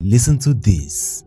Listen to this.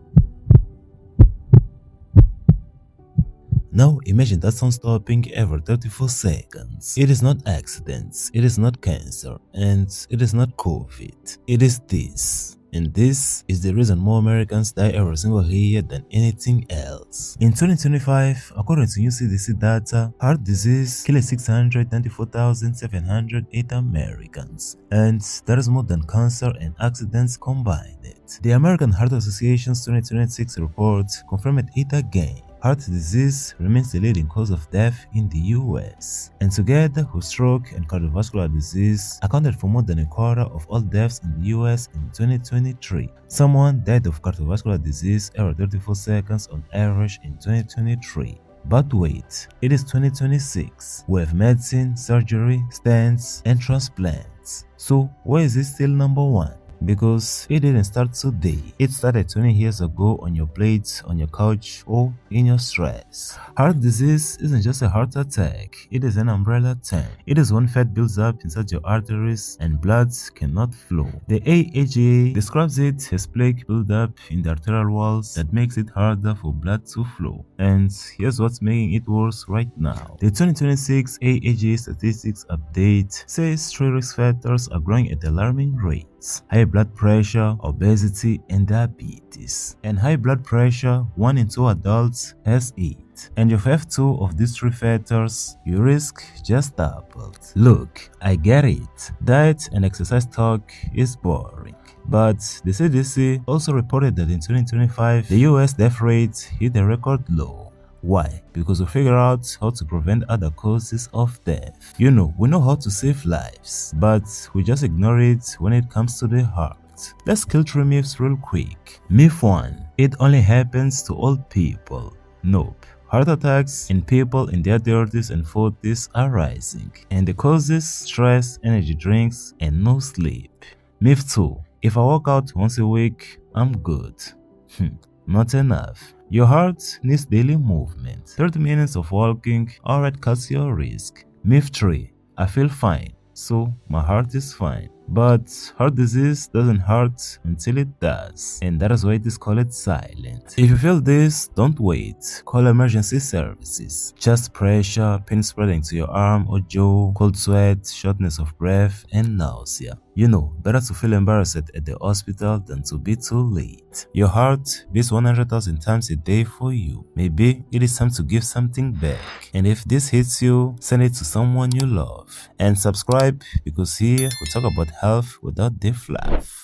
Now imagine that sun stopping every 34 seconds. It is not accidents, it is not cancer, and it is not COVID. It is this. And this is the reason more Americans die every single year than anything else. In 2025, according to new CDC data, heart disease killed 694,708 Americans, and that is more than cancer and accidents combined. The American Heart Association's 2026 report confirmed it again. Heart disease remains the leading cause of death in the US, and together with stroke and cardiovascular disease accounted for more than a quarter of all deaths in the US in 2023. Someone died of cardiovascular disease every 34 seconds on average in 2023. But wait, it is 2026. We have medicine, surgery, stents, and transplants. So why is it still number one? Because it didn't start today. It started 20 years ago on your plate, on your couch, or in your stress. Heart disease isn't just a heart attack, it is an umbrella term. It is when fat builds up inside your arteries and blood cannot flow. The AHA describes it as plaque buildup in the arterial walls that makes it harder for blood to flow. And here's what's making it worse right now. The 2026 AHA statistics update says 3 risk factors are growing at alarming rates. High blood pressure, obesity, and diabetes. And high blood pressure, 1 in 2 adults has it. And if you have 2 of these 3 factors, your risk just doubled. Look, I get it. Diet and exercise talk is boring. But the CDC also reported that in 2025, the US death rate hit a record low. Why? Because we figure out how to prevent other causes of death. We know how to save lives, but we just ignore it when it comes to the heart. Let's kill 3 myths real quick. Myth 1. It only happens to old people. Nope. Heart attacks in people in their 30s and 40s are rising, and the causes stress, energy drinks, and no sleep. Myth 2. If I work out once a week, I'm good. Not enough. Your heart needs daily movement. 30 minutes of walking alright cuts your risk. Myth 3. I feel fine, so my heart is fine. But heart disease doesn't hurt until it does, and that is why it is called silent. If you feel this, don't wait. Call emergency services. Chest pressure, pain spreading to your arm or jaw, cold sweat, shortness of breath, and nausea. Better to feel embarrassed at the hospital than to be too late. Your heart beats 100,000 times a day for you. Maybe it is time to give something back. And if this hits you, send it to someone you love. And subscribe, because here we talk about health without the fluff.